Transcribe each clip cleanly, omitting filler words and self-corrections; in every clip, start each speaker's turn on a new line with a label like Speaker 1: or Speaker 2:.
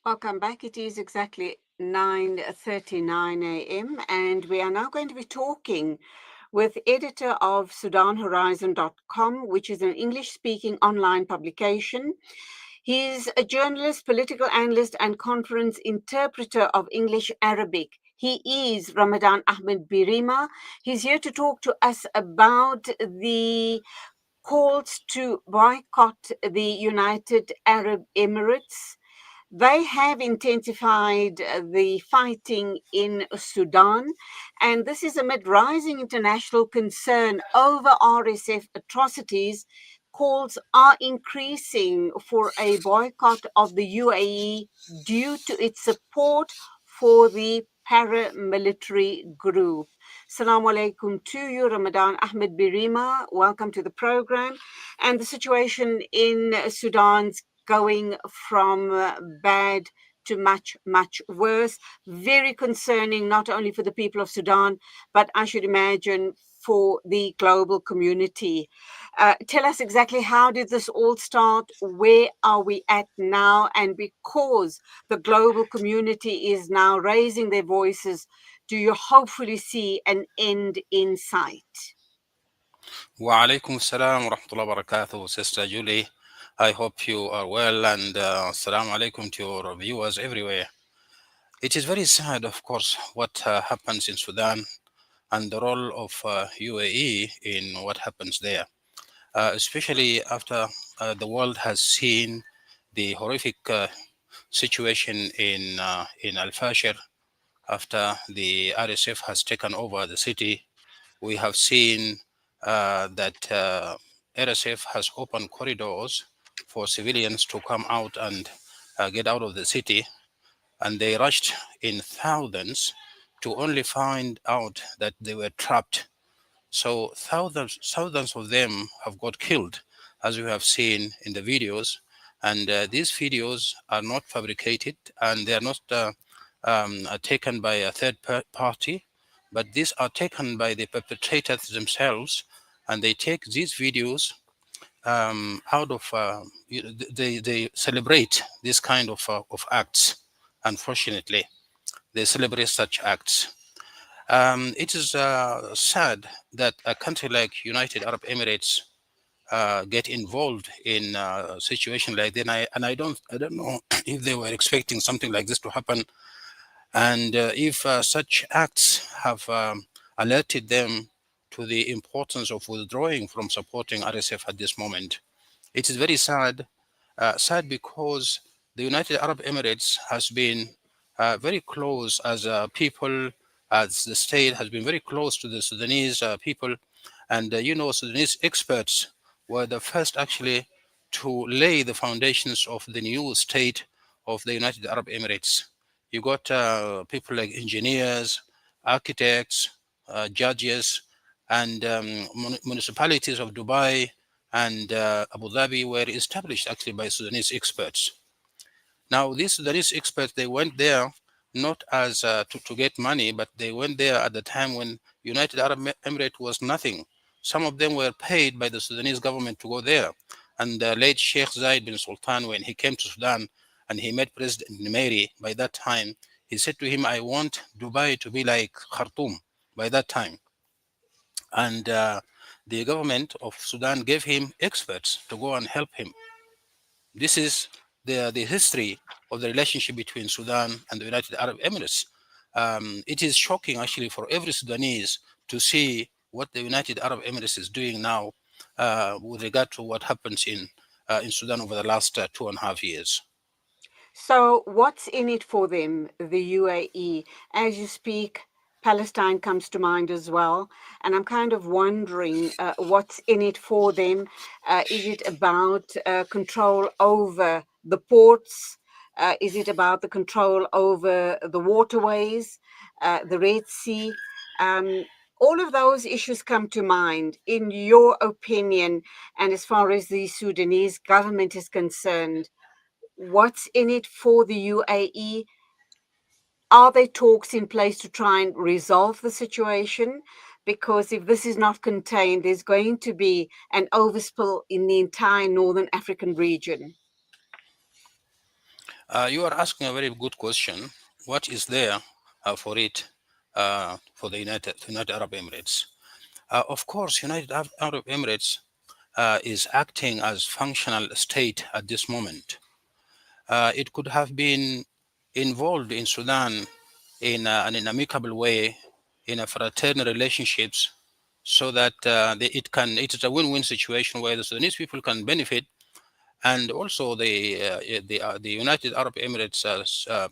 Speaker 1: Welcome back. It is exactly 9:39 a.m. and we are now going to be talking with editor of SudanHorizon.com, which is an English-speaking online publication. He's a journalist, political analyst, and conference interpreter of English Arabic. He is Ramadan Ahmed Birima. He's here to talk to us about the calls to boycott the United Arab Emirates. They have intensified the fighting in Sudan, and this is amid rising international concern over RSF atrocities. Calls are increasing for a boycott of the UAE due to its support for the paramilitary group. Assalamu alaikum to you, Ramadan Ahmed Birima. Welcome to the program. And the situation in Sudan's going from bad to much, much worse. Very concerning, not only for the people of Sudan, but I should imagine for the global community. Tell us exactly how did this all start? Where are we at now? And because the global community is now raising their voices, do you hopefully see an end in sight?
Speaker 2: وعليكم السلام ورحمة الله وبركاته, Sister Julie. I hope you are well, and assalamu alaikum to your viewers everywhere. It is very sad, of course, what happens in Sudan and the role of UAE in what happens there, especially after the world has seen the horrific situation in Al-Fashir after the RSF has taken over the city. We have seen that RSF has opened corridors for civilians to come out and get out of the city, and they rushed in thousands to only find out that they were trapped. So thousands of them have got killed, as we have seen in the videos. And these videos are not fabricated, and they are not taken by a third party, but these are taken by the perpetrators themselves, and they take these videos out of they celebrate this kind of acts. Unfortunately, they celebrate such acts. It is sad that a country like United Arab Emirates get involved in a situation like that, and I don't know if they were expecting something like this to happen, and if such acts have alerted them to the importance of withdrawing from supporting RSF at this moment. It is very sad, sad because the United Arab Emirates has been very close as a people, as the state has been very close to the Sudanese people. And Sudanese experts were the first actually to lay the foundations of the new state of the United Arab Emirates. You got people like engineers, architects, judges, and municipalities of Dubai and Abu Dhabi were established actually by Sudanese experts. Now, these Sudanese experts, they went there not as to get money, but they went there at the time when United Arab Emirates was nothing. Some of them were paid by the Sudanese government to go there. And the late Sheikh Zayed bin Sultan, when he came to Sudan and he met President Nimeri by that time, he said to him, I want Dubai to be like Khartoum by that time. And the government of Sudan gave him experts to go and help him. This is the history of the relationship between Sudan and the United Arab Emirates. It is shocking actually for every Sudanese to see what the United Arab Emirates is doing now with regard to what happens in Sudan over the last 2.5 years.
Speaker 1: So, what's in it for them, the UAE? As you speak, Palestine comes to mind as well. And I'm kind of wondering what's in it for them. Is it about control over the ports? Is it about the control over the waterways, the Red Sea? All of those issues come to mind. In your opinion, and as far as the Sudanese government is concerned, what's in it for the UAE? Are there talks in place to try and resolve the situation? Because if this is not contained, there's going to be an overspill in the entire Northern African region.
Speaker 2: You are asking a very good question. What is there for it for the United Arab Emirates? Of course, United Arab Emirates is acting as functional state at this moment. It could have been involved in Sudan in an amicable way, in a fraternal relationships, so that it is a win-win situation where the Sudanese people can benefit, and also the United Arab Emirates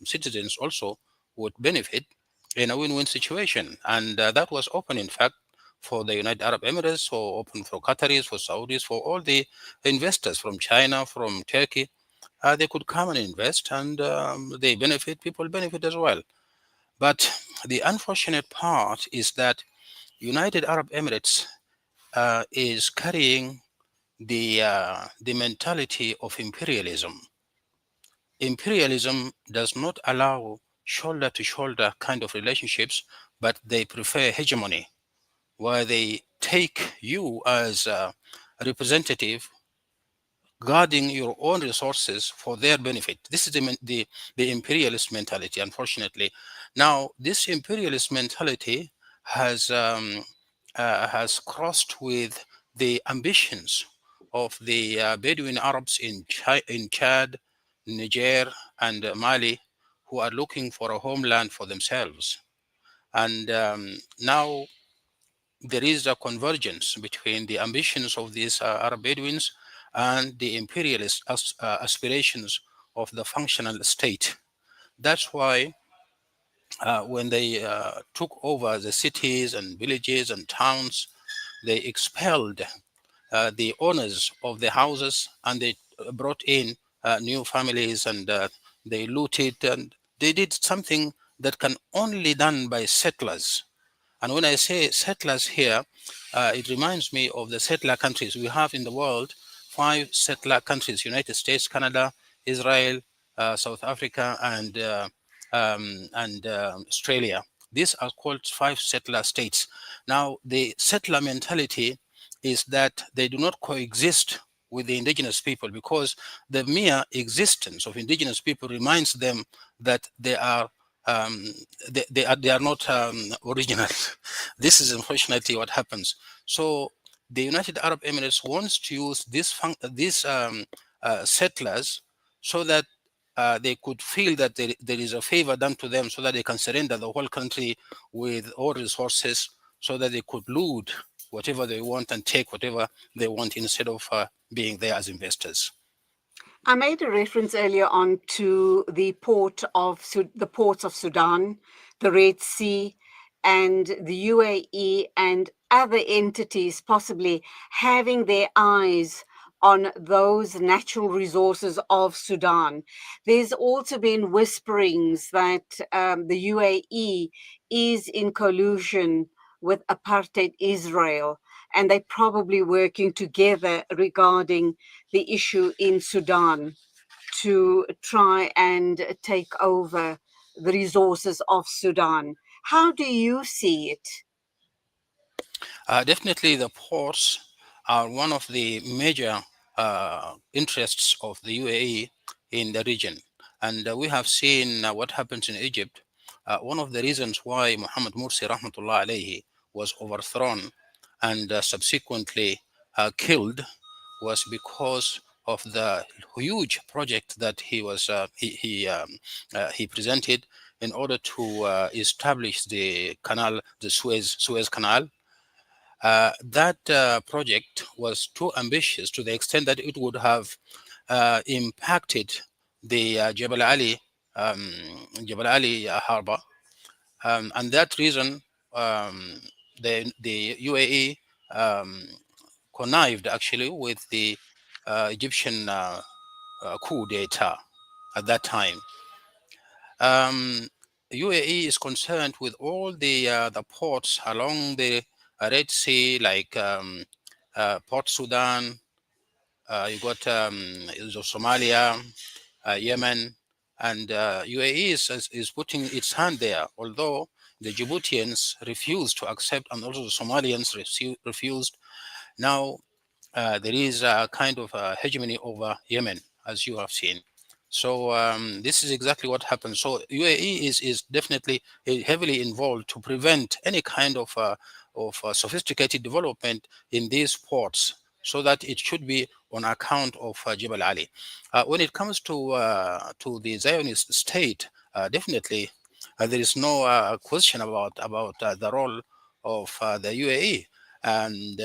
Speaker 2: citizens also would benefit in a win-win situation, and that was open, in fact, for the United Arab Emirates, or open for Qataris, for Saudis, for all the investors from China, from Turkey. They could come and invest, and they benefit. People benefit as well. But the unfortunate part is that United Arab Emirates is carrying the mentality of imperialism. Imperialism does not allow shoulder to shoulder kind of relationships, but they prefer hegemony, where they take you as a representative guarding your own resources for their benefit. This is the imperialist mentality, unfortunately. Now, this imperialist mentality has crossed with the ambitions of the Bedouin Arabs in Chad, Niger, and Mali, who are looking for a homeland for themselves. And now there is a convergence between the ambitions of these Arab Bedouins and the imperialist aspirations of the functional state. That's why when they took over the cities and villages and towns, they expelled the owners of the houses, and they brought in new families, and they looted, and they did something that can only done by settlers. And when I say settlers here, it reminds me of the settler countries. We have in the world 5 settler countries: United States, Canada, Israel, South Africa, and Australia. These are called 5 settler states. Now, the settler mentality is that they do not coexist with the indigenous people, because the mere existence of indigenous people reminds them that um, they are not original. This is unfortunately what happens. So the United Arab Emirates wants to use these settlers, so that they could feel that there is a favor done to them, so that they can surrender the whole country with all resources, so that they could loot whatever they want and take whatever they want, instead of being there as investors.
Speaker 1: I made a reference earlier on to the the ports of Sudan, the Red Sea, and the UAE, and other entities possibly having their eyes on those natural resources of Sudan. There's also been whisperings that the UAE is in collusion with apartheid Israel, and they're probably working together regarding the issue in Sudan to try and take over the resources of Sudan. How do you see it?
Speaker 2: Definitely, the ports are one of the major interests of the UAE in the region. And we have seen what happens in Egypt. One of the reasons why Muhammad Mursi rahmatullah alayhi was overthrown and subsequently killed was because of the huge project that he presented in order to establish the canal, the Suez Canal. That project was too ambitious, to the extent that it would have impacted the um, Jebel Ali harbor, and that reason um, the UAE um, connived actually with the Egyptian coup d'état at that time. UAE is concerned with all the ports along the Red Sea, like Port Sudan. You got Somalia, Yemen, and UAE is putting its hand there. Although the Djiboutians refused to accept, and also the Somalians refused. Now there is a kind of hegemony over Yemen, as you have seen. So this is exactly what happens. So UAE is definitely heavily involved to prevent any kind of sophisticated development in these ports, so that it should be on account of Jebel Ali. When it comes to the Zionist state, definitely there is no question about the role of the UAE. And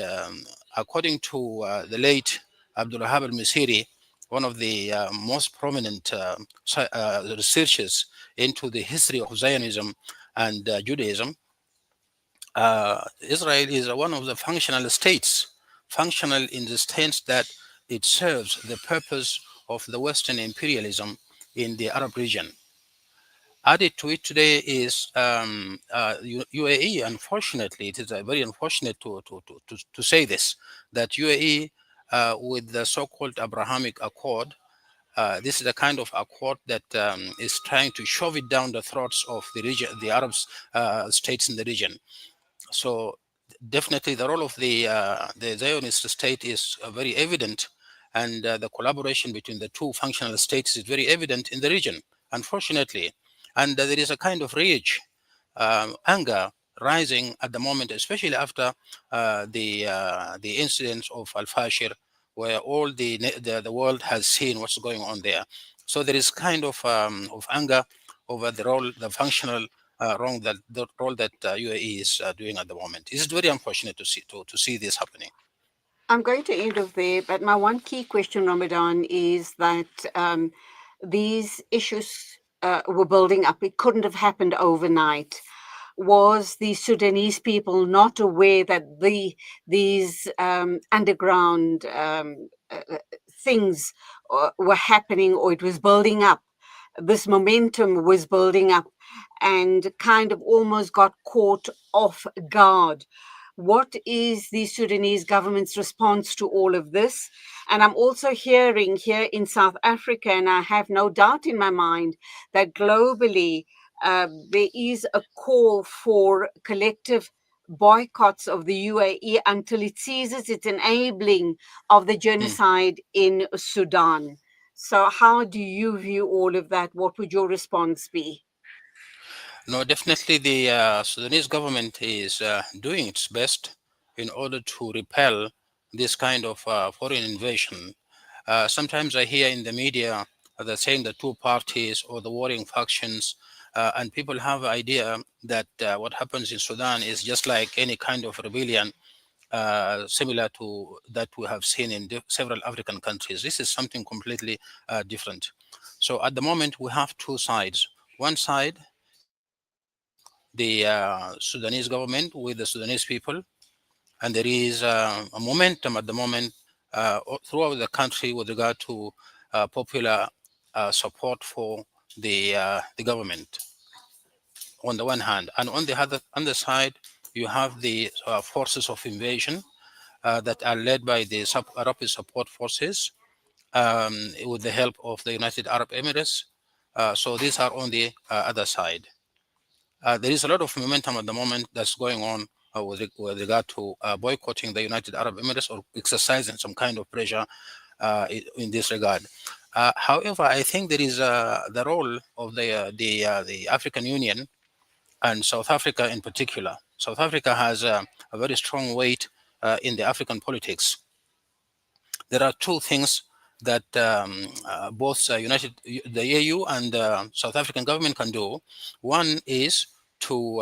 Speaker 2: according to the late Abdul Wahab al-Misiri, one of the most prominent researchers into the history of Zionism and Judaism, Israel is one of the functional states, functional in the sense that it serves the purpose of the Western imperialism in the Arab region. Added to it today is UAE. Unfortunately, it is very unfortunate to say this, that UAE, with the so-called Abrahamic Accord, this is a kind of accord that is trying to shove it down the throats of the region, the Arab states in the region. So definitely the role of the Zionist state is very evident, and the collaboration between the two functional states is very evident in the region, unfortunately. And there is a kind of rage, anger rising at the moment, especially after the incidents of Al Fashir, where all the world has seen what's going on there. So there is kind of anger over the role, the functional wrong that the role that UAE is doing at the moment. It's very unfortunate to see this happening.
Speaker 1: I'm going to end off there, but my one key question, Ramadan, is that these issues were building up. It couldn't have happened overnight. Was the Sudanese people not aware that these underground things were happening, or it was building up? This momentum was building up, and kind of almost got caught off guard. What is the Sudanese government's response to all of this? And I'm also hearing here in South Africa, and I have no doubt in my mind that globally there is a call for collective boycotts of the UAE until it ceases its enabling of the
Speaker 2: Mm.
Speaker 1: genocide in Sudan. So, how do you view all of that? What would your response be?
Speaker 2: No, definitely the Sudanese government is doing its best in order to repel this kind of foreign invasion. Sometimes I hear in the media they're saying the two parties or the warring factions, and people have idea that what happens in Sudan is just like any kind of rebellion, similar to that we have seen in several African countries. This is something completely different. So at the moment, we have two sides. One side is the Sudanese government with the Sudanese people, and there is a momentum at the moment throughout the country with regard to popular support for the government on the one hand, and on the other side, you have the forces of invasion that are led by the Rapid Support Forces with the help of the United Arab Emirates. So these are on the other side. There is a lot of momentum at the moment that's going on with regard to boycotting the United Arab Emirates or exercising some kind of pressure in this regard. However, I think there is the role of the African Union and South Africa in particular. South Africa has a very strong weight in the African politics. There are two things that both the AU and South African government can do. One is to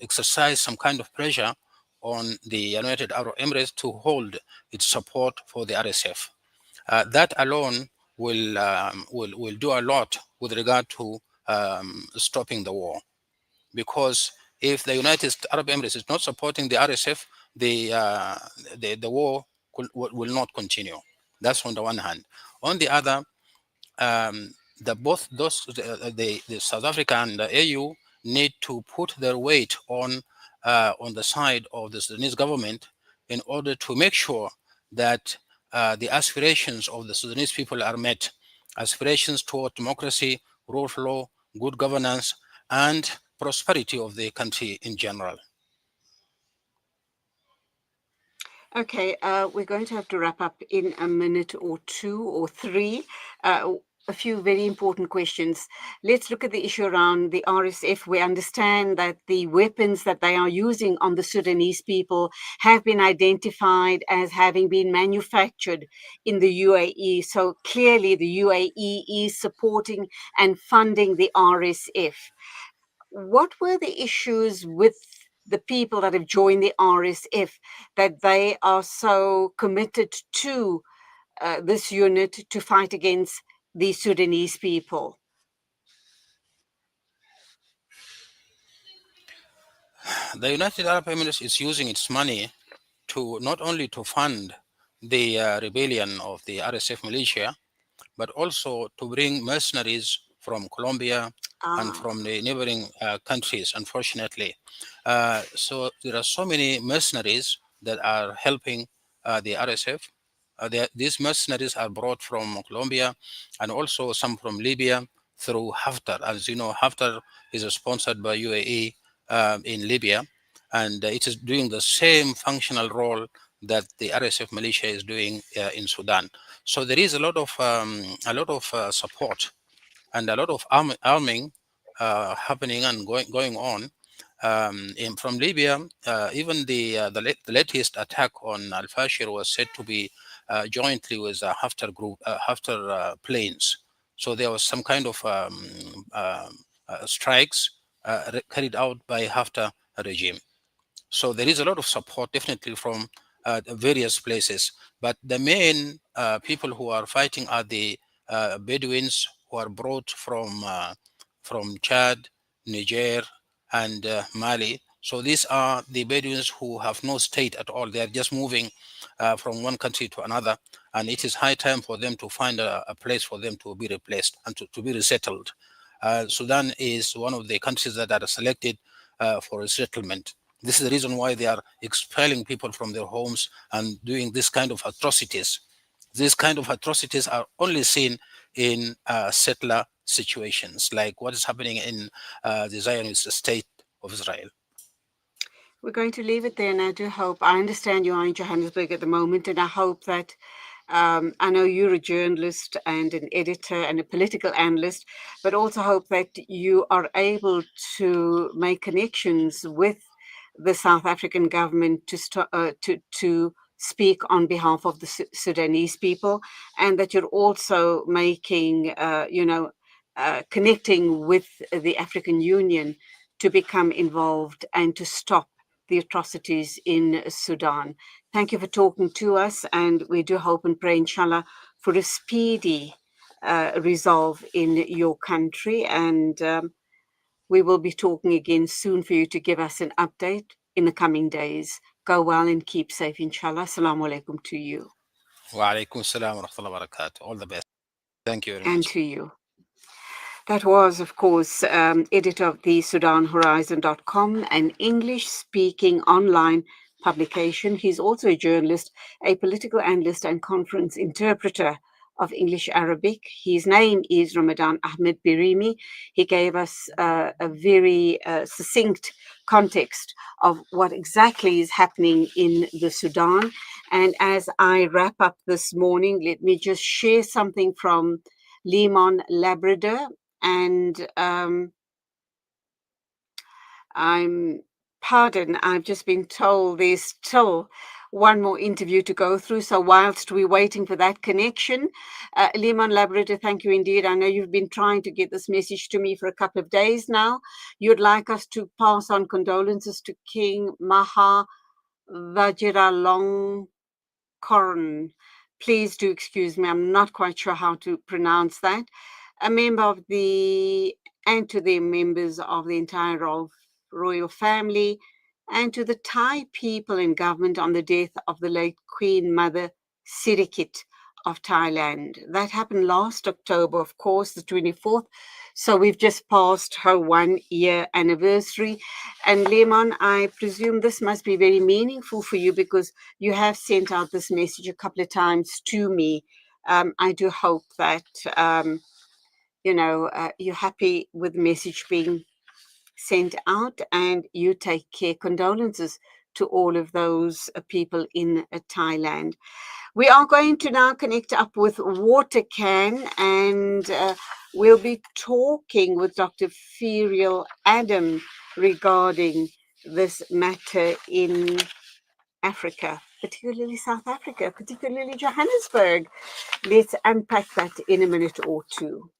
Speaker 2: exercise some kind of pressure on the United Arab Emirates to hold its support for the RSF. That alone will do a lot with regard to stopping the war, because if the United Arab Emirates is not supporting the RSF, the war will not continue. That's on the one hand. On the other, the both those the South Africa and the AU need to put their weight on the side of the Sudanese government in order to make sure that the aspirations of the Sudanese people are met, aspirations toward democracy, rule of law, good governance, and prosperity of the country in general.
Speaker 1: Okay, we're going to have to wrap up in a minute or two or three. Uh, a few very important questions. Let's look at the issue around the RSF. We understand that the weapons that they are using on the Sudanese people have been identified as having been manufactured in the UAE. So clearly, the UAE is supporting and funding the RSF. What were the issues with the people that have joined the RSF that they are so committed to this unit to fight against the Sudanese people?
Speaker 2: The United Arab Emirates is using its money to not only to fund the rebellion of the RSF militia, but also to bring mercenaries from Colombia and
Speaker 1: Ah,
Speaker 2: from the neighboring countries, unfortunately. So there are so many mercenaries that are helping the RSF. These mercenaries are brought from Colombia and also some from Libya through Haftar. As you know, Haftar is sponsored by UAE in Libya, and it is doing the same functional role that the RSF militia is doing in Sudan. So there is a lot of support and a lot of arming happening and going on from Libya. Even the latest attack on Al Fashir was said to be jointly with Haftar group, Haftar planes. So there was some kind of strikes carried out by Haftar regime. So there is a lot of support definitely from various places. But the main people who are fighting are the Bedouins who are brought from Chad, Niger, and Mali. So these are the Bedouins who have no state at all. They are just moving from one country to another, and it is high time for them to find a place for them to be replaced and to be resettled. Sudan is one of the countries that are selected for resettlement. This is the reason why they are expelling people from their homes and doing this kind of atrocities. These kind of atrocities are only seen in settler situations, like what is happening in the Zionist state of Israel.
Speaker 1: we're going to leave it there, and I do hope, I understand you are in Johannesburg at the moment, and I hope that I know you're a journalist and an editor and a political analyst, but also hope that you are able to make connections with the South African government to speak on behalf of the Sudanese people, and that you're also making, connecting with the African Union to become involved and to stop the atrocities in Sudan. Thank you for talking to us, and we do hope and pray, inshallah, for a speedy resolve in your country. And we will be talking again soon for you to give us an update in the coming days. Go well and keep safe, inshallah. Assalamu alaikum to you
Speaker 2: Wa alaikum salam wa rahmatullahi wa barakatuh. All the best. Thank you very
Speaker 1: and
Speaker 2: much.
Speaker 1: to you. That was, of course, editor of the SudanHorizon.com, an English speaking online publication. He's also a journalist, a political analyst, and conference interpreter of English Arabic. His name is Ramadan Ahmed Birimi. He gave us a very succinct context of what exactly is happening in the Sudan. And as I wrap up this morning, let me just share something from Limon Labrador, and I've just been told there's still one more interview to go through. So whilst we're waiting for that connection, Limon Labrador, thank you indeed. I know you've been trying to get this message to me for a couple of days now. You'd like us to pass on condolences to King Maha Vajiralongkorn. Please do excuse me. I'm not quite sure how to pronounce that. A member of the and to the members of the entire royal family, and to the Thai people in government on the death of the late Queen Mother Sirikit of Thailand. That happened last October, of course, the 24th. So we've just passed her 1 year anniversary. And Lehman, I presume this must be very meaningful for you because you have sent out this message a couple of times to me. I do hope that you're happy with the message being sent out and you take care. Condolences to all of those people in Thailand. We are going to now connect up with Watercan, and we'll be talking with Dr. Ferial Adam regarding this matter in Africa, particularly South Africa, particularly Johannesburg. Let's unpack that in a minute or two.